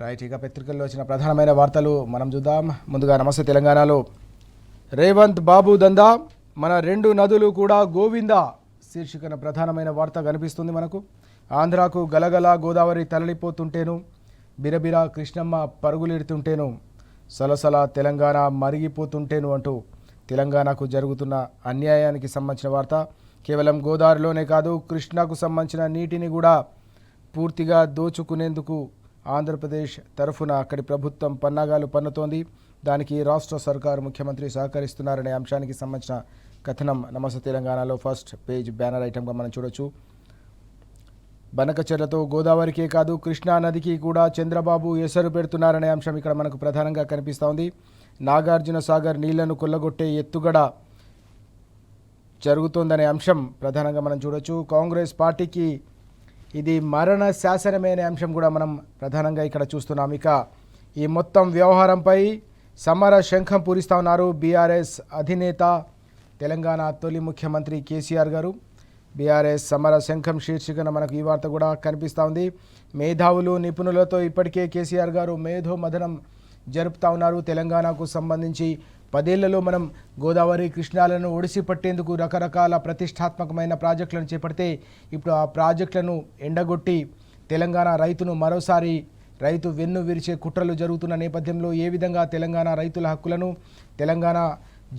Right. ఇక పత్రికల్లో వచ్చిన ప్రధానమైన వార్తలు మనం చూద్దాం. ముందుగా నమస్తే తెలంగాణలో రేవంత్ బాబు దందా, మన రెండు నదులు కూడా గోవిందా శీర్షికన ప్రధానమైన వార్త కనిపిస్తుంది మనకు. ఆంధ్రాకు గలగల గోదావరి తరలిపోతుంటేను, బిరబిరా కృష్ణమ్మ పరుగులెడుతుంటేను, సలసల తెలంగాణ మరిగిపోతుంటేను అంటూ తెలంగాణకు జరుగుతున్న అన్యాయానికి సంబంధించిన వార్త. కేవలం గోదావరిలోనే కాదు, కృష్ణాకు సంబంధించిన నీటిని కూడా పూర్తిగా దోచుకునేందుకు ఆంధ్రప్రదేశ్ తరఫున అక్కడి ప్రభుత్వం పన్నాగాలు పన్నుతోంది. దానికి రాష్ట్ర సర్కారు ముఖ్యమంత్రి సహకరిస్తున్నారనే అంశానికి సంబంధించిన కథనం నమస్తే తెలంగాణలో ఫస్ట్ పేజ్ బ్యానర్ ఐటమ్గా మనం చూడొచ్చు. బనకచెర్లతో గోదావరికే కాదు, కృష్ణా నదికి కూడా చంద్రబాబు ఎసరు పెడుతున్నారనే అంశం ఇక్కడ మనకు ప్రధానంగా కనిపిస్తూ ఉంది. నాగార్జున సాగర్ నీళ్లను కొల్లగొట్టే ఎత్తుగడ జరుగుతోందనే అంశం ప్రధానంగా మనం చూడొచ్చు. కాంగ్రెస్ పార్టీకి ఇది మరణ శాసనమే అనే అంశం కూడా మనం ప్రధానంగా ఇక్కడ చూస్తున్నాం. ఇక ఈ మొత్తం వ్యవహారంపై సమర శంఖం పూరిస్తూ ఉన్నారు బీఆర్ఎస్ అధినేత, తెలంగాణ తొలి ముఖ్యమంత్రి కేసీఆర్ గారు. బీఆర్ఎస్ సమర శంఖం శీర్షికన మనకు ఈ వార్త కూడా కనిపిస్తూ ఉంది. మేధావులు నిపుణులతో ఇప్పటికే కేసీఆర్ గారు మేధో మథనం జరుపుతూ ఉన్నారు. తెలంగాణకు సంబంధించి 10 ఏళ్లలో మనం గోదావరి కృష్ణాలను ఒడిసి పట్టేందుకు రకరకాల ప్రతిష్టాత్మకమైన ప్రాజెక్టులను చేపడితే, ఇప్పుడు ఆ ప్రాజెక్టులను ఎండగొట్టి తెలంగాణ రైతును మరోసారి రైతు వెన్ను విరిచే కుట్రలు జరుగుతున్న నేపథ్యంలో ఏ విధంగా తెలంగాణ రైతుల హక్కులను, తెలంగాణ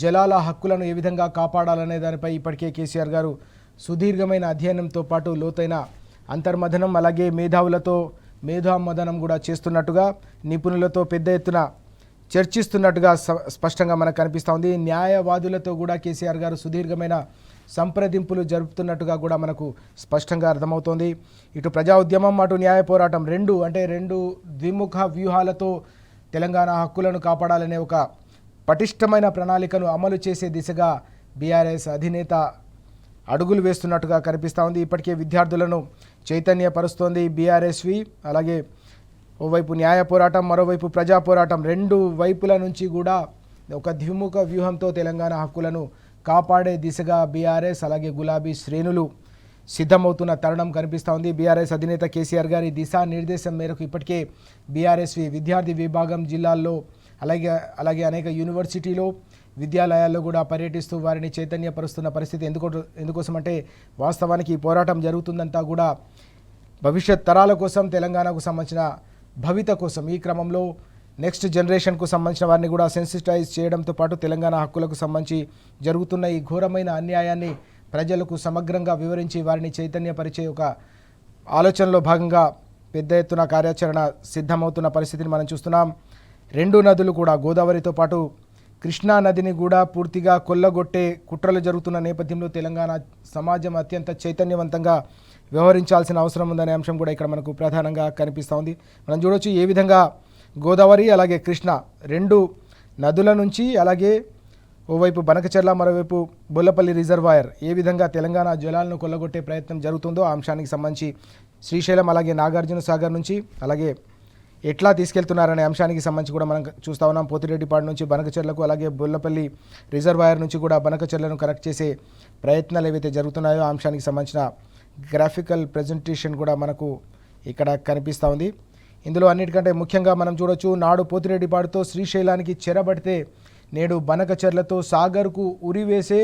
జలాల హక్కులను ఏ విధంగా కాపాడాలనే దానిపై ఇప్పటికే కేసీఆర్ గారు సుదీర్ఘమైన అధ్యయనంతో పాటు లోతైన అంతర్మథనం, అలాగే మేధావులతో మేధామథనం కూడా చేస్తున్నట్టుగా, నిపుణులతో పెద్ద ఎత్తున చర్చిస్తున్నట్టుగా స్పష్టంగా మనకు కనిపిస్తూ ఉంది. న్యాయవాదులతో కూడా కేసీఆర్ గారు సుదీర్ఘమైన సంప్రదింపులు జరుపుతున్నట్టుగా కూడా మనకు స్పష్టంగా అర్థమవుతోంది. ఇటు ప్రజా ఉద్యమం, అటు న్యాయ పోరాటం రెండు ద్విముఖ వ్యూహాలతో తెలంగాణ హక్కులను కాపాడాలనే ఒక పటిష్టమైన ప్రణాళికను అమలు చేసే దిశగా బీఆర్ఎస్ అధినేత అడుగులు వేస్తున్నట్టుగా కనిపిస్తూ ఉంది. ఇప్పటికే విద్యార్థులను చైతన్యపరుస్తోంది బీఆర్ఎస్వి. అలాగే ఓవైపు న్యాయ పోరాటం, మరోవైపు ప్రజా పోరాటం, రెండు వైపుల నుంచి కూడా ఒక ద్విముఖ వ్యూహంతో తెలంగాణ హక్కులను కాపాడే దిశగా బీఆర్ఎస్ అలాగే గులాబీ శ్రేణులు సిద్ధమవుతున్న తరుణం కనిపిస్తూ ఉంది. బీఆర్ఎస్ అధినేత కేసీఆర్ గారి దిశానిర్దేశం మేరకు ఇప్పటికే బీఆర్ఎస్వి విద్యార్థి విభాగం జిల్లాల్లో అలాగే అనేక యూనివర్సిటీలో, విద్యాలయాల్లో కూడా పర్యటిస్తూ వారిని చైతన్యపరుస్తున్న పరిస్థితి. ఎందుకోసమంటే వాస్తవానికి ఈ పోరాటం జరుగుతుందంతా కూడా భవిష్యత్ తరాల కోసం, తెలంగాణకు సంబంధించిన భవిత కోసం. ఈ క్రమంలో నెక్స్ట్ జనరేషన్కు సంబంధించిన వారిని కూడా సెన్సిటైజ్ చేయడంతో పాటు తెలంగాణ హక్కులకు సంబంధించి జరుగుతున్న ఈ ఘోరమైన అన్యాయాన్ని ప్రజలకు సమగ్రంగా వివరించి వారిని చైతన్యపరిచే ఒక ఆలోచనలో భాగంగా పెద్ద ఎత్తున కార్యాచరణ సిద్ధమవుతున్న పరిస్థితిని మనం చూస్తున్నాం. రెండు నదులు కూడా, గోదావరితో పాటు కృష్ణా నదిని కూడా పూర్తిగా కొల్లగొట్టే కుట్రలు జరుగుతున్న నేపథ్యంలో తెలంగాణ సమాజం అత్యంత చైతన్యవంతంగా వ్యవహరించాల్సిన అవసరం ఉందనే అంశం కూడా ఇక్కడ మనకు ప్రధానంగా కనిపిస్తూ ఉంది. మనం చూడవచ్చు ఏ విధంగా గోదావరి అలాగే కృష్ణ రెండు నదుల నుంచి, అలాగే ఓవైపు బనకచెర్ల, మరోవైపు బొల్లపల్లి రిజర్వాయర్ ఏ విధంగా తెలంగాణ జలాలను కొల్లగొట్టే ప్రయత్నం జరుగుతుందో ఆ అంశానికి సంబంధించి శ్రీశైలం అలాగే నాగార్జున సాగర్ నుంచి అలాగే ఎట్లా తీసుకెళ్తున్నారనే అంశానికి సంబంధించి కూడా మనం చూస్తూ ఉన్నాం. పోతిరెడ్డిపాడు నుంచి బనకచెర్లకు, అలాగే బొల్లపల్లి రిజర్వాయర్ నుంచి కూడా బనకచెర్లను కనెక్ట్ చేసే ప్రయత్నాలు ఏవైతే జరుగుతున్నాయో ఆ అంశానికి సంబంధించిన గ్రాఫికల్ ప్రజెంటేషన్ కూడా మనకు ఇక్కడ కనిపిస్తూ ఉంది. ఇందులో అన్నిటికంటే ముఖ్యంగా మనం చూడొచ్చు, నాడు పోతిరెడ్డిపాడుతో శ్రీశైలానికి చెరబడితే నేడు బనకచెర్లతో సాగర్కు ఉరివేసే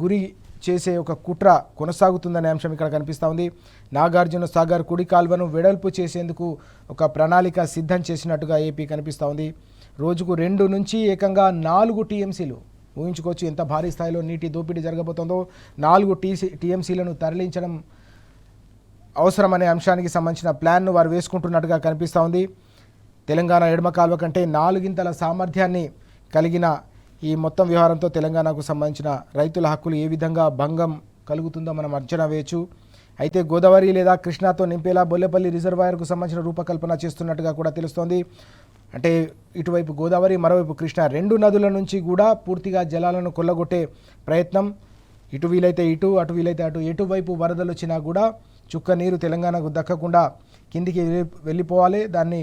గురి చేసే ఒక కుట్ర కొనసాగుతుందనే అంశం ఇక్కడ కనిపిస్తూ ఉంది. నాగార్జున సాగర్ కుడి కాల్వను వెడల్పు చేసేందుకు ఒక ప్రణాళిక సిద్ధం చేసినట్టుగా ఏపీ కనిపిస్తూ ఉంది. రోజుకు 2 నుంచి ఏకంగా 4 టీఎంసీలు, ఊహించుకోవచ్చు ఎంత భారీ స్థాయిలో నీటి దోపిడీ జరగబోతుందో. 4 టీఎంసీలను తరలించడం అవసరమనే అంశానికి సంబంధించిన ప్లాన్ను వారు వేసుకుంటున్నట్టుగా కనిపిస్తూ ఉంది. తెలంగాణ ఎడమ కాల్వ కంటే 4 సామర్థ్యాన్ని కలిగిన ఈ మొత్తం వ్యవహారంతో తెలంగాణకు సంబంధించిన రైతుల హక్కులు ఏ విధంగా భంగం కలుగుతుందో మనం అంచనా వేయచ్చు. అయితే గోదావరి లేదా కృష్ణాతో నింపేలా బొల్లపల్లి రిజర్వాయర్కు సంబంధించిన రూపకల్పన చేస్తున్నట్టుగా కూడా తెలుస్తోంది. అంటే ఇటువైపు గోదావరి, మరోవైపు కృష్ణ, రెండు నదుల నుంచి కూడా పూర్తిగా జలాలను కొల్లగొట్టే ప్రయత్నం. ఇటు వీలైతే ఇటు, అటు వీలైతే అటు, ఎటువైపు వరదలు వచ్చినా కూడా చుక్క నీరు తెలంగాణకు దక్కకుండా కిందికి వెళ్ళిపోవాలి, దాన్ని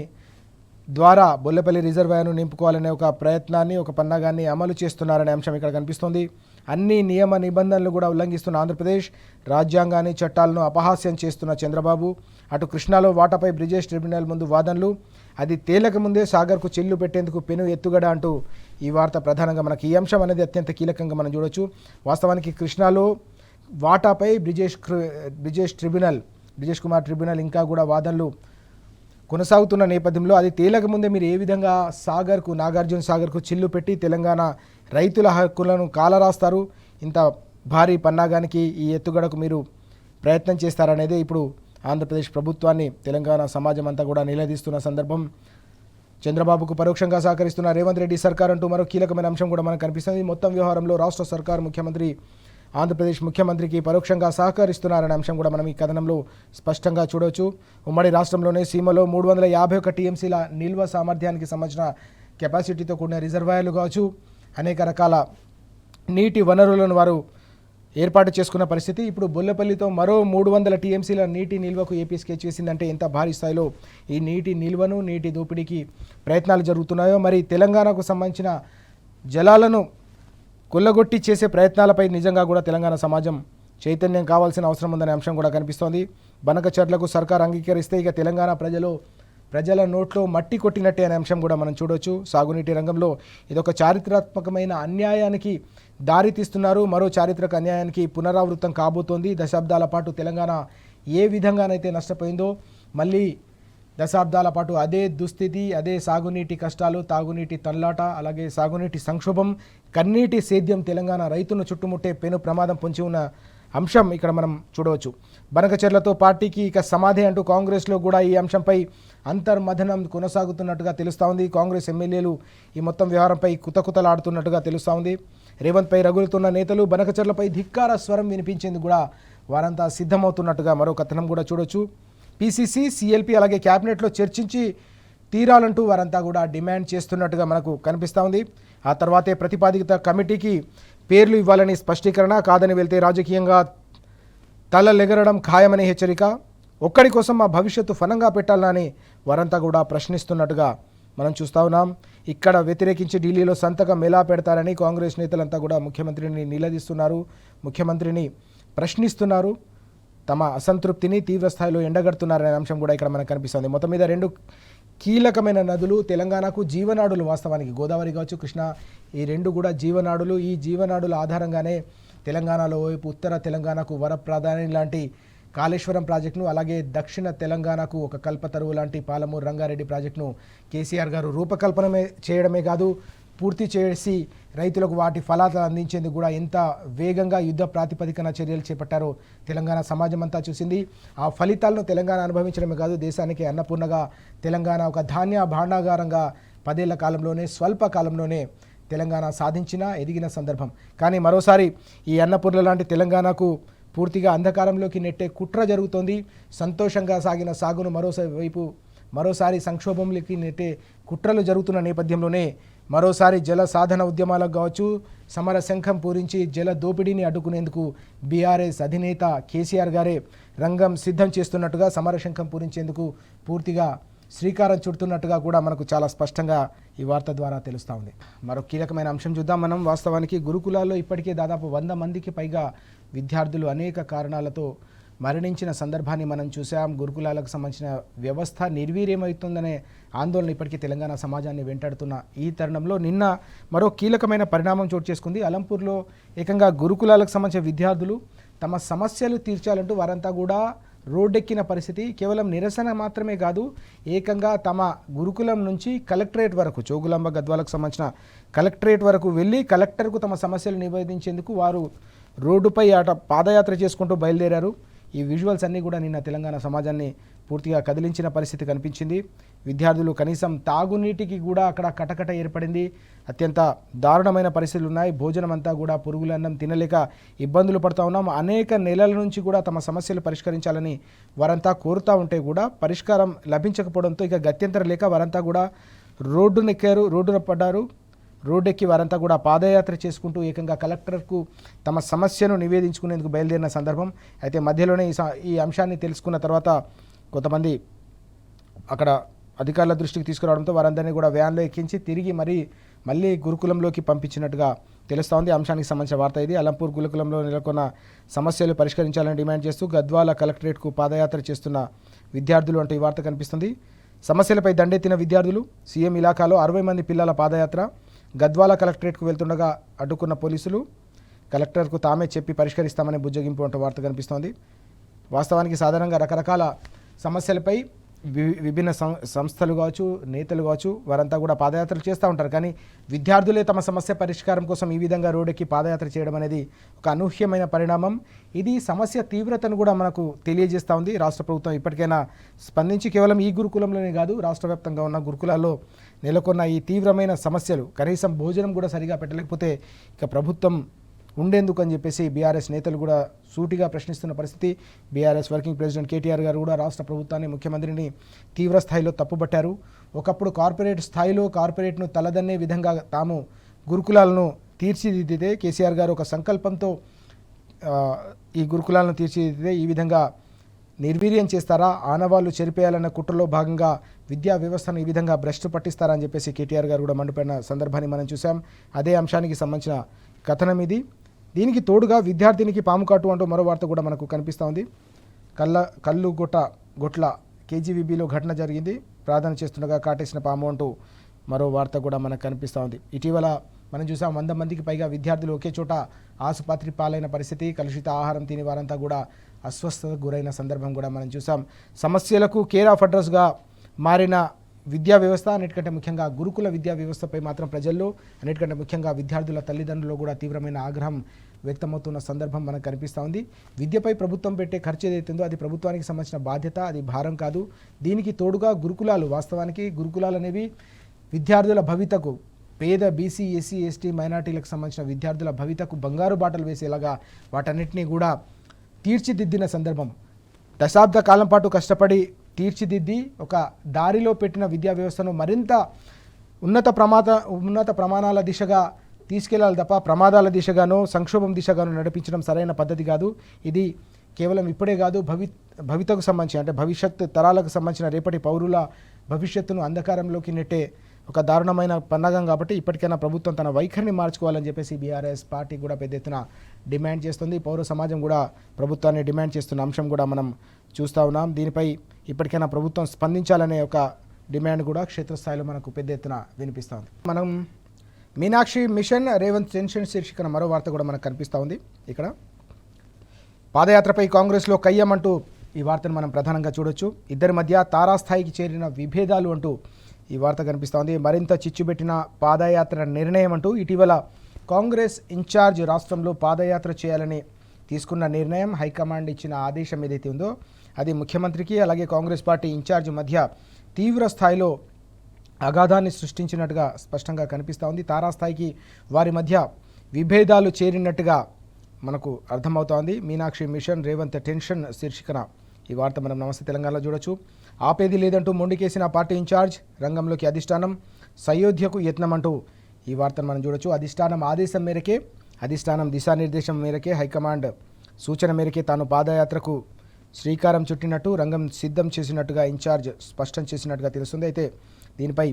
ద్వారా బొల్లపల్లి రిజర్వాయర్ను నింపుకోవాలనే ఒక ప్రయత్నాన్ని, ఒక పన్నాగాన్ని అమలు చేస్తున్నారనే అంశం ఇక్కడ కనిపిస్తోంది. అన్ని నియమ నిబంధనలు కూడా ఉల్లంఘిస్తున్న ఆంధ్రప్రదేశ్, రాజ్యాంగాన్ని, చట్టాలను అపహాస్యం చేస్తున్న చంద్రబాబు, అటు కృష్ణాలో వాటాపై బ్రిజేష్ ట్రిబ్యునల్ ముందు వాదనలు, అది తేలక ముందే సాగర్కు చెల్లు పెట్టేందుకు పెను ఎత్తుగడ అంటూ ఈ వార్త ప్రధానంగా మనకి ఈ అంశం అనేది అత్యంత కీలకంగా మనం చూడొచ్చు. వాస్తవానికి కృష్ణాలో వాటాపై బ్రిజేష్ కుమార్ ట్రిబ్యునల్ ఇంకా కూడా వాదనలు కొనసాగుతున్న నేపథ్యంలో అది తేలక ముందే మీరు ఏ విధంగా నాగార్జున సాగర్కు చిల్లు పెట్టి తెలంగాణ రైతుల హక్కులను కాలరాస్తారు, ఇంత భారీ పన్నాగానికి ఈ ఎత్తుగడకు మీరు ప్రయత్నం చేస్తారనేది ఇప్పుడు ఆంధ్రప్రదేశ్ ప్రభుత్వాన్ని తెలంగాణ సమాజం అంతా కూడా నిలదీస్తున్న సందర్భం. చంద్రబాబుకు పరోక్షంగా సహకరిస్తున్న రేవంత్ రెడ్డి సర్కార్ అంటూ మరో కీలకమైన అంశం కూడా మనకు కనిపిస్తుంది. మొత్తం వ్యవహారంలో రాష్ట్ర సర్కార్ ఆంధ్రప్రదేశ్ ముఖ్యమంత్రికి పరోక్షంగా సహకరిస్తున్నారనే అంశం కూడా మనం ఈ కథనంలో స్పష్టంగా చూడవచ్చు. ఉమ్మడి రాష్ట్రంలోనే సీమలో 351 టీఎంసీల నిల్వ సామర్థ్యానికి సంబంధించిన కెపాసిటీతో కూడిన రిజర్వాయర్లు కావచ్చు, అనేక రకాల నీటి వనరులను వారు ఏర్పాటు చేసుకున్న పరిస్థితి. ఇప్పుడు బొల్లపల్లితో మరో 300 టీఎంసీల నీటి నిల్వకు ఏపీ స్కెచ్ వేసిందంటే ఎంత భారీ స్థాయిలో ఈ నీటి నిల్వను నీటి దోపిడీకి ప్రయత్నాలు జరుగుతున్నాయో, మరి తెలంగాణకు సంబంధించిన జలాలను కొల్లగొట్టి చేసే ప్రయత్నాలపై నిజంగా కూడా తెలంగాణ సమాజం చైతన్యం కావాల్సిన అవసరం ఉందనే అంశం కూడా కనిపిస్తోంది. బనకచర్లకు సర్కార్ అంగీకరిస్తే ఇక తెలంగాణ ప్రజల నోట్లో మట్టి కొట్టినట్టే అనే అంశం కూడా మనం చూడవచ్చు. సాగునీటి రంగంలో ఇదొక చారిత్రాత్మకమైన అన్యాయానికి దారితీస్తున్నారు. మరో చారిత్రక అన్యాయానికి పునరావృతం కాబోతోంది. దశాబ్దాల పాటు తెలంగాణ ఏ విధంగానైతే నష్టపోయిందో మళ్ళీ దశాబ్దాల పాటు అదే దుస్థితి, అదే సాగునీటి కష్టాలు, తాగునీటి తల్లాట, అలాగే సాగునీటి సంక్షోభం, కన్నీటి సేద్యం తెలంగాణ రైతును చుట్టుముట్టే పెను ప్రమాదం పొంచి ఉన్న అంశం ఇక్కడ మనం చూడవచ్చు. బనకచెర్లతో పార్టీకి ఇక సమాధి అంటూ కాంగ్రెస్లో కూడా ఈ అంశంపై అంతర్మథనం కొనసాగుతున్నట్టుగా తెలుస్తూ ఉంది. కాంగ్రెస్ ఎమ్మెల్యేలు ఈ మొత్తం వ్యవహారంపై కుతకుతలాడుతున్నట్టుగా తెలుస్తూ ఉంది. రేవంత్పై రగులుతున్న నేతలు బనకచెర్లపై ధిక్కార స్వరం వినిపించేందుకు కూడా వారంతా సిద్ధమవుతున్నట్టుగా మరో కథనం కూడా చూడొచ్చు. పీసీసీ, సీఎల్పీ అలాగే క్యాబినెట్లో చర్చించి తీరాలంటూ వారంతా కూడా డిమాండ్ చేస్తున్నట్టుగా మనకు కనిపిస్తూ ఉంది. ఆ తర్వాతే ప్రతిపాదిత కమిటీకి పేర్లు ఇవ్వాలని స్పష్టీకరణ, కాదని వెళ్తే రాజకీయంగా తలలెగరడం ఖాయమనే హెచ్చరిక, ఒక్కడి కోసం మా భవిష్యత్తు ఫలంగా పెట్టాలని వారంతా కూడా ప్రశ్నిస్తున్నట్టుగా మనం చూస్తూ ఉన్నాం. ఇక్కడ వ్యతిరేకించి ఢిల్లీలో సంతకం ఎలా పెడతారని కాంగ్రెస్ నేతలంతా కూడా ముఖ్యమంత్రిని నిలదీస్తున్నారు, ముఖ్యమంత్రిని ప్రశ్నిస్తున్నారు, తమ అసంతృప్తిని తీవ్రస్థాయిలో ఎండగడుతున్నారనే అంశం కూడా ఇక్కడ మనకు కనిపిస్తుంది. మొత్తం మీద రెండు కీలకమైన నదులు తెలంగాణకు జీవనాడులు. వాస్తవానికి గోదావరి కావచ్చు, కృష్ణ, ఈ రెండు కూడా జీవనాడులు. ఈ జీవనాడుల ఆధారంగానే తెలంగాణలో వైపు ఉత్తర తెలంగాణకు వరప్రధాని లాంటి కాళేశ్వరం ప్రాజెక్టును, అలాగే దక్షిణ తెలంగాణకు ఒక కల్పతరువు లాంటి పాలమూరు రంగారెడ్డి ప్రాజెక్టును కేసీఆర్ గారు రూపకల్పన చేయడమే కాదు, పూర్తి చేసి రైతులకు వాటి ఫలాలు అందించేందుకు కూడా ఎంత వేగంగా యుద్ధ ప్రాతిపదికన చర్యలు చేపట్టారో తెలంగాణ సమాజం అంతా చూసింది. ఆ ఫలితాలను తెలంగాణ అనుభవించడమే కాదు, దేశానికి అన్నపూర్ణగా తెలంగాణ ఒక ధాన్య భాండాగారంగా 10 ఏళ్ల కాలంలోనే, స్వల్ప కాలంలోనే తెలంగాణ సాధించిన ఎదిగిన సందర్భం. కానీ మరోసారి ఈ అన్నపూర్ణ లాంటి తెలంగాణకు పూర్తిగా అంధకారంలోకి నెట్టే కుట్ర జరుగుతోంది. సంతోషంగా సాగిన సాగును మరోసారి సంక్షోభంలోకి నెట్టే కుట్రలు జరుగుతున్న నేపథ్యంలోనే మరోసారి జల సాధన ఉద్యమాలకు కావచ్చు, సమర శంఖం పూరించి జల దోపిడీని అడ్డుకునేందుకు బీఆర్ఎస్ అధినేత కేసీఆర్ గారే రంగం సిద్ధం చేస్తున్నట్టుగా, సమర శంఖం పూరించేందుకు పూర్తిగా శ్రీకారం చుడుతున్నట్టుగా కూడా మనకు చాలా స్పష్టంగా ఈ వార్త ద్వారా తెలుస్తూ ఉంది. మరో కీలకమైన అంశం చూద్దాం మనం. వాస్తవానికి గురుకులాల్లో ఇప్పటికే దాదాపు 100 మందికి పైగా విద్యార్థులు అనేక కారణాలతో మరణించిన సందర్భాన్ని మనం చూసాం. గురుకులాలకు సంబంధించిన వ్యవస్థ నిర్వీర్యమవుతుందనే ఆందోళన ఇప్పటికీ తెలంగాణ సమాజాన్ని వెంటాడుతున్న ఈ తరుణంలో నిన్న మరో కీలకమైన పరిణామం చోటు చేసుకుంది. అలంపూర్లో ఏకంగా గురుకులాలకు సంబంధించిన విద్యార్థులు తమ సమస్యలు తీర్చాలంటూ వారంతా కూడా రోడ్డెక్కిన పరిస్థితి. కేవలం నిరసన మాత్రమే కాదు, ఏకంగా తమ గురుకులం నుంచి కలెక్టరేట్ వరకు, జోగులాంబ గద్వాలకు సంబంధించిన కలెక్టరేట్ వరకు వెళ్ళి కలెక్టర్కు తమ సమస్యలు నివేదించేందుకు వారు రోడ్డుపై పాదయాత్ర చేసుకుంటూ బయలుదేరారు. ఈ విజువల్స్ అన్నీ కూడా నిన్న తెలంగాణ సమాజాన్ని పూర్తిగా కదిలించిన పరిస్థితి కనిపించింది. విద్యార్థులు కనీసం తాగునీటికి కూడా అక్కడ కటకట ఏర్పడింది. అత్యంత దారుణమైన పరిస్థితులు ఉన్నాయి. భోజనం అంతా కూడా పురుగుల అన్నం తినలేక ఇబ్బందులు పడుతూ ఉన్నాం. అనేక నెలల నుంచి కూడా తమ సమస్యలు పరిష్కరించాలని వారంతా కోరుతూ ఉంటే కూడా పరిష్కారం లభించకపోవడంతో ఇక గత్యంతరం లేక వారంతా కూడా రోడ్డున పడ్డారు. రోడ్డెక్కి వారంతా కూడా పాదయాత్ర చేసుకుంటూ ఏకంగా కలెక్టర్కు తమ సమస్యను నివేదించుకునేందుకు బయలుదేరిన సందర్భం. అయితే మధ్యలోనే ఈ అంశాన్ని తెలుసుకున్న తర్వాత కొంతమంది అక్కడ అధికారుల దృష్టికి తీసుకురావడంతో వారందరినీ కూడా వ్యాన్లో ఎక్కించి తిరిగి మళ్ళీ గురుకులంలోకి పంపించినట్టుగా తెలుస్తూ ఉంది. అంశానికి సంబంధించిన వార్త ఇది. అలంపూర్ గురుకులంలో నెలకొన్న సమస్యలు పరిష్కరించాలని డిమాండ్ చేస్తూ గద్వాల కలెక్టరేట్కు పాదయాత్ర చేస్తున్న విద్యార్థులు అంటూ ఈ వార్త కనిపిస్తుంది. సమస్యలపై దండెత్తిన విద్యార్థులు, సీఎం ఇలాకాలో 60 మంది పిల్లల పాదయాత్ర, గద్వాల కలెక్టరేట్కు వెళ్తుండగా అడ్డుకున్న పోలీసులు, కలెక్టర్కు తామే చెప్పి పరిష్కరిస్తామని బుజ్జగింపు అంటూ వార్త కనిపిస్తోంది. వాస్తవానికి సాధారణంగా రకరకాల సమస్యలపై విభిన్న సంస్థలు కావచ్చు, నేతలు కావచ్చు, వారంతా కూడా పాదయాత్రలు చేస్తూ ఉంటారు. కానీ విద్యార్థులే తమ సమస్య పరిష్కారం కోసం ఈ విధంగా రోడ్డెక్కి పాదయాత్ర చేయడం అనేది ఒక అనూహ్యమైన పరిణామం. ఇది సమస్య తీవ్రతను కూడా మనకు తెలియజేస్తూ ఉంది. రాష్ట్ర ప్రభుత్వం ఇప్పటికైనా స్పందించి కేవలం ఈ గురుకులంలోనే కాదు, రాష్ట్ర వ్యాప్తంగా ఉన్న గురుకులాల్లో నెలకొన్న ఈ తీవ్రమైన సమస్యలు, కనీసం భోజనం కూడా సరిగా పెట్టలేకపోతే ఇక ప్రభుత్వం ఉండేందుకు అని చెప్పేసి బీఆర్ఎస్ నేతలు కూడా సూటిగా ప్రశ్నిస్తున్న పరిస్థితి. బీఆర్ఎస్ వర్కింగ్ ప్రెసిడెంట్ కేటీఆర్ గారు కూడా రాష్ట్ర ప్రభుత్వాన్ని, ముఖ్యమంత్రిని తీవ్ర స్థాయిలో తప్పుపట్టారు. ఒకప్పుడు కార్పొరేట్ స్థాయిలో కార్పొరేట్ను తలదన్నే విధంగా తాము గురుకులాలను తీర్చిదిద్దితే, కేసీఆర్ గారు ఒక సంకల్పంతో ఈ గురుకులాలను తీర్చిదిద్దితే ఈ విధంగా నిర్వీర్యం చేస్తారా, ఆనవాళ్లు చెరిపేయాలన్న కుట్రలో భాగంగా విద్యా వ్యవస్థను ఈ విధంగా భ్రష్టు పట్టిస్తారా అని చెప్పేసి కేటీఆర్ గారు కూడా మండిపడిన సందర్భాన్ని మనం చూసాం. అదే అంశానికి సంబంధించిన కథనం ఇది. దీనికి తోడుగా విద్యార్థినికి పాము కాటు అంటూ మరో వార్త కూడా మనకు కనిపిస్తూ ఉంది. కల్లు గొట్ల కేజీవీబీలో ఘటన జరిగింది, ప్రార్థన చేస్తుండగా కాటేసిన పాము అంటూ మరో వార్త కూడా మనకు కనిపిస్తూ ఉంది. ఇటీవల మనం చూసాం 100 మందికి పైగా విద్యార్థులు ఒకే చోట ఆసుపత్రి పాలైన పరిస్థితి, కలుషిత ఆహారం తిని వారంతా కూడా అస్వస్థతకు గురైన సందర్భం కూడా మనం చూసాం. సమస్యలకు కేర్ ఆఫ్ అడ్రస్గా మారిన విద్యా వ్యవస్థ, అన్నిటికంటే ముఖ్యంగా గురుకుల విద్యా వ్యవస్థపై మాత్రం ప్రజల్లో, అన్నిటికంటే ముఖ్యంగా విద్యార్థుల తల్లిదండ్రులు కూడా తీవ్రమైన ఆగ్రహం వ్యక్తమవుతున్న సందర్భం మనకు కనిపిస్తూ ఉంది. విద్యపై ప్రభుత్వం పెట్టే ఖర్చు ఏదైతుందో అది ప్రభుత్వానికి సంబంధించిన బాధ్యత, అది భారం కాదు. దీనికి తోడుగా గురుకులాలు, వాస్తవానికి గురుకులాలు అనేవి విద్యార్థుల భవితకు, పేద బీసీ, ఎస్సీ, ఎస్టీ, మైనార్టీలకు సంబంధించిన విద్యార్థుల భవితకు బంగారు బాటలు వేసేలాగా వాటన్నిటినీ కూడా తీర్చిదిద్దిన సందర్భం. దశాబ్ద కాలం పాటు కష్టపడి తీర్చిదిద్ది ఒక దారిలో పెట్టిన విద్యా వ్యవస్థను మరింత ఉన్నత ప్రమాణాల దిశగా తీసుకెళ్లాలి తప్ప ప్రమాదాల దిశగానో సంక్షోభం దిశగానో నడిపించడం సరైన పద్ధతి కాదు. ఇది కేవలం ఇప్పుడే కాదు, భవితకు సంబంధించి, అంటే భవిష్యత్ తరాలకు సంబంధించిన రేపటి పౌరుల భవిష్యత్తును అంధకారంలోకి నెట్టే ఒక దారుణమైన పన్నగం. కాబట్టి ఇప్పటికైనా ప్రభుత్వం తన వైఖరిని మార్చుకోవాలని చెప్పేసి బీఆర్ఎస్ పార్టీ కూడా పెద్ద ఎత్తున డిమాండ్ చేస్తుంది. పౌర సమాజం కూడా ప్రభుత్వాన్ని డిమాండ్ చేస్తున్న అంశం కూడా మనం చూస్తూ ఉన్నాం. దీనిపై ఇప్పటికైనా ప్రభుత్వం స్పందించాలనే ఒక డిమాండ్ కూడా క్షేత్రస్థాయిలో మనకు పెద్ద ఎత్తున వినిపిస్తూ ఉంది. మనం మీనాక్షి మిషన్ రేవంత్ టెన్షన్ శీర్షికన మరో వార్త కూడా మనకు కనిపిస్తూ ఉంది. ఇక్కడ పాదయాత్రపై కాంగ్రెస్లో కయ్యమంటూ ఈ వార్తను మనం ప్రధానంగా చూడొచ్చు. ఇద్దరి మధ్య తారాస్థాయికి చేరిన విభేదాలు అంటూ ఈ వార్త కనిపిస్తూ ఉంది. మరింత చిచ్చుబెట్టిన పాదయాత్ర నిర్ణయం అంటూ ఇటీవల కాంగ్రెస్ ఇన్ఛార్జ్ రాష్ట్రంలో పాదయాత్ర చేయాలని తీసుకున్న నిర్ణయం, హైకమాండ్ ఇచ్చిన ఆదేశం ఏదైతే ఉందో అది ముఖ్యమంత్రికి అలాగే కాంగ్రెస్ పార్టీ ఇన్ఛార్జ్ మధ్య తీవ్ర స్థాయిలో అగాధాన్ని సృష్టించినట్టుగా స్పష్టంగా కనిపిస్తూ ఉంది. తారాస్థాయికి వారి మధ్య విభేదాలు చేరినట్టుగా మనకు అర్థమవుతోంది. మీనాక్షి మిషన్ రేవంత్ టెన్షన్ శీర్షికన ఈ వార్త మనం నమస్తే తెలంగాణలో చూడొచ్చు. ఆపేది లేదంటూ మొండికేసిన పార్టీ ఇన్ఛార్జ్, రంగంలోకి అధిష్టానం, సయోధ్యకు యత్నం అంటూ ఈ వార్తను మనం చూడొచ్చు. అధిష్టానం ఆదేశం మేరకే, అధిష్టానం దిశానిర్దేశం మేరకే, హైకమాండ్ సూచన మేరకే తాను పాదయాత్రకు శ్రీకారం చుట్టినట్టు, రంగం సిద్ధం చేసినట్టుగా ఇన్ఛార్జ్ స్పష్టం చేసినట్టుగా తెలుస్తుంది. అయితే దీనిపై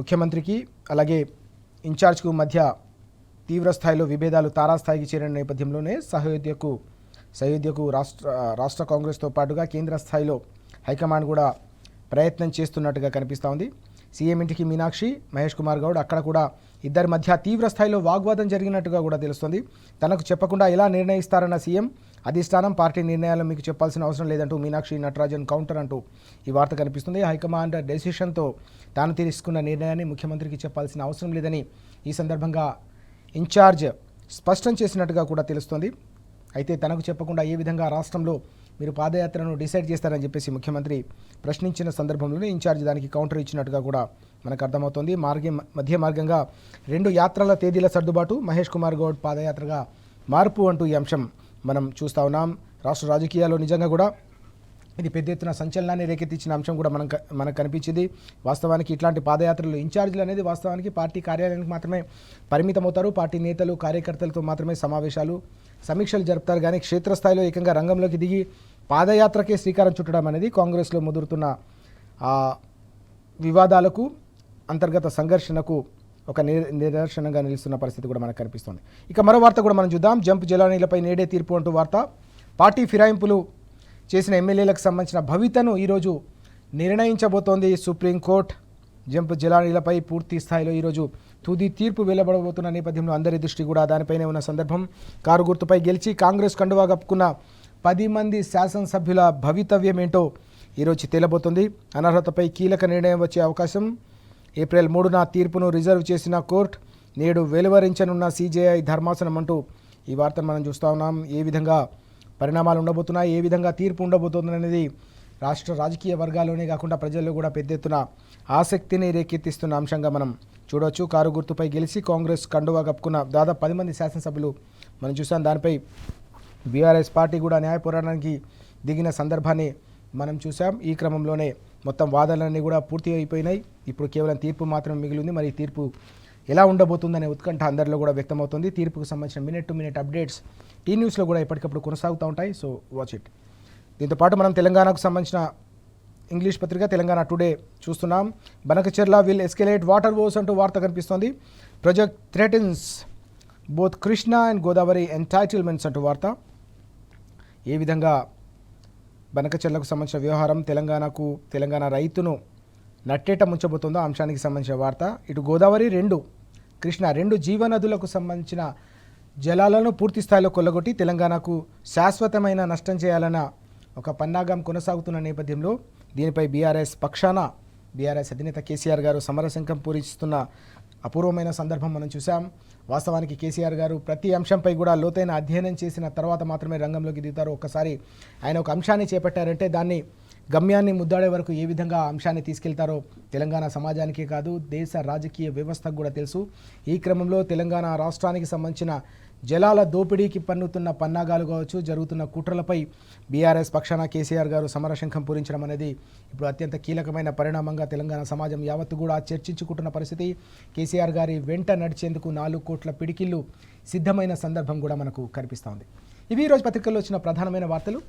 ముఖ్యమంత్రికి అలాగే ఇన్ఛార్జ్కు మధ్య తీవ్ర స్థాయిలో విభేదాలు తారాస్థాయికి చేరిన నేపథ్యంలోనే సయోధ్యకు రాష్ట్ర కాంగ్రెస్తో పాటుగా కేంద్ర స్థాయిలో హైకమాండ్ కూడా ప్రయత్నం చేస్తున్నట్టుగా కనిపిస్తూ ఉంది. సీఎం ఇంటికి మీనాక్షి, మహేష్ కుమార్ గౌడ్, అక్కడ కూడా ఇద్దరి మధ్య తీవ్ర స్థాయిలో వాగ్వాదం జరిగినట్టుగా కూడా తెలుస్తుంది. తనకు చెప్పకుండా ఎలా నిర్ణయిస్తారన్న సీఎం, అధిష్టానం పార్టీ నిర్ణయాలను మీకు చెప్పాల్సిన అవసరం లేదంటూ మీనాక్షి నటరాజన్ కౌంటర్ అంటూ ఈ వార్త కనిపిస్తుంది. హైకమాండ్ డెసిషన్తో తాను తీసుకున్న నిర్ణయాన్ని ముఖ్యమంత్రికి చెప్పాల్సిన అవసరం లేదని ఈ సందర్భంగా ఇన్ఛార్జ్ స్పష్టం చేసినట్టుగా కూడా తెలుస్తోంది. అయితే తనకు చెప్పకుండా ఏ విధంగా రాష్ట్రంలో మీరు పాదయాత్రను డిసైడ్ చేస్తారని చెప్పేసి ముఖ్యమంత్రి ప్రశ్నించిన సందర్భంలోనే ఇన్ఛార్జ్ దానికి కౌంటర్ ఇచ్చినట్టుగా కూడా మనకు అర్థమవుతోంది. మధ్య మార్గంగా 2 యాత్రల తేదీల సర్దుబాటు, మహేష్ కుమార్ గౌడ్ పాదయాత్రగా మార్పు అంటూ ఈ అంశం మనం చూస్తూ ఉన్నాం. రాష్ట్ర రాజకీయాల్లో నిజంగా కూడా ఇది పెద్ద ఎత్తున సంచలనాన్ని రేకెత్తించిన అంశం కూడా మనకు కనిపించింది. వాస్తవానికి ఇట్లాంటి పాదయాత్రలు ఇన్ఛార్జీలు అనేది వాస్తవానికి పార్టీ కార్యాలయానికి మాత్రమే పరిమితమవుతారు. పార్టీ నేతలు, కార్యకర్తలతో మాత్రమే సమావేశాలు, సమీక్షలు జరుపుతారు. కానీ క్షేత్రస్థాయిలో ఏకంగా రంగంలోకి దిగి పాదయాత్రకే శ్రీకారం చుట్టడం అనేది కాంగ్రెస్లో ముదురుతున్న వివాదాలకు, అంతర్గత సంఘర్షణకు ఒక నిదర్శనంగా నిలుస్తున్న పరిస్థితి కూడా మనకు కనిపిస్తుంది. ఇక మరో వార్త కూడా మనం చూద్దాం. జంప్ జలానీలపై నేడే తీర్పు అంటూ వార్త. పార్టీ ఫిరాయింపులు చేసిన ఎమ్మెల్యేలకు సంబంధించిన భవితను ఈరోజు నిర్ణయించబోతోంది సుప్రీంకోర్టు. జంప్ జిలానీలపై పూర్తి స్థాయిలో ఈరోజు తుది తీర్పు వెలువడబోతున్న నేపథ్యంలో అందరి దృష్టి కూడా దానిపైనే ఉన్న సందర్భం. కారు గుర్తుపై గెలిచి కాంగ్రెస్ కండువా కప్పుకున్న 10 మంది శాసనసభ్యుల భవితవ్యం ఏంటో ఈరోజు తేలబోతుంది. అనర్హతపై కీలక నిర్ణయం వచ్చే అవకాశం. ఏప్రిల్ 3న తీర్పును రిజర్వ్ చేసిన కోర్టు నేడు వెలువరించనున్న సిజేఐ ధర్మాసనం అంటూ ఈ వార్తను మనం చూస్తూ ఉన్నాం. ఏ విధంగా పరిణామాలు ఉండబోతున్నాయి, ఏ విధంగా తీర్పు ఉండబోతుంది అనేది రాష్ట్ర రాజకీయ వర్గాల్లోనే కాకుండా ప్రజల్లో కూడా పెద్ద ఎత్తున ఆసక్తిని రేకెత్తిస్తున్న అంశంగా మనం చూడవచ్చు. కారు గుర్తుపై గెలిచి కాంగ్రెస్ కండువా కప్పుకున్న దాదాపు 10 మంది శాసనసభ్యులు మనం చూసాం. దానిపై బీఆర్ఎస్ పార్టీ కూడా న్యాయ పోరాటానికి దిగిన సందర్భాన్ని మనం చూసాం. ఈ క్రమంలోనే మొత్తం వాదనలన్నీ కూడా పూర్తి అయిపోయినాయి. ఇప్పుడు కేవలం తీర్పు మాత్రమే మిగిలింది. మరి తీర్పు ఎలా ఉండబోతుందనే ఉత్కంఠ అందరిలో కూడా వ్యక్తమవుతుంది. తీర్పుకు సంబంధించిన minute to minute updates T న్యూస్లో కూడా ఎప్పటికప్పుడు కొనసాగుతూ ఉంటాయి. So watch it. దీంతోపాటు మనం తెలంగాణకు సంబంధించిన ఇంగ్లీష్ పత్రిక తెలంగాణ టుడే చూస్తున్నాం. Banakacherla will escalate water woes అంటూ వార్త కనిపిస్తోంది. Project threatens both Krishna and Godavari entitlements అంటూ వార్త. ఏ విధంగా బనకచెర్లకు సంబంధించిన వ్యవహారం తెలంగాణ రైతును నట్టేట ముంచబోతుందో అంశానికి సంబంధించిన వార్త. ఇటు గోదావరి కృష్ణా రెండు జీవనదులకు సంబంధించిన జలాలను పూర్తి స్థాయిలో కొల్లగొట్టి తెలంగాణకు శాశ్వతమైన నష్టం చేయాలన్న ఒక పన్నాగం కొనసాగుతున్న నేపథ్యంలో దీనిపై బీఆర్ఎస్ అధినేత కేసీఆర్ గారు సమరశంఖం పూరిస్తున్న అపూర్వమైన సందర్భం మనం చూసాం. వాస్తవానికి కేసీఆర్ గారు ప్రతి అంశంపై కూడా లోతైన అధ్యయనం చేసిన తర్వాత మాత్రమే రంగంలోకి దిగుతారు. ఒక్కసారి ఆయన ఒక అంశాన్ని చేపట్టారంటే దాన్ని గమ్యాన్ని ముద్దాడే వరకు ఏ విధంగా అంశాన్ని తీసుకెళ్తారో తెలంగాణ సమాజానికే కాదు దేశ రాజకీయ వ్యవస్థకు కూడా తెలుసు. ఈ క్రమంలో తెలంగాణ రాష్ట్రానికి సంబంధించిన జలాల దోపిడీకి పన్నుతున్న పన్నాగాలు కావచ్చు, జరుగుతున్న కుట్రలపై బీఆర్ఎస్ పక్షాన కేసీఆర్ గారు సమరశంఖం పూరించడం అనేది ఇప్పుడు అత్యంత కీలకమైన పరిణామంగా తెలంగాణ సమాజం యావత్తు కూడా చర్చించుకుంటున్న పరిస్థితి. కేసీఆర్ గారి వెంట నడిచేందుకు 4 కోట్ల పిడికిళ్ళు సిద్ధమైన సందర్భం కూడా మనకు కనిపిస్తోంది. ఇవి ఈరోజు పత్రికల్లో వచ్చిన ప్రధానమైన వార్తలు.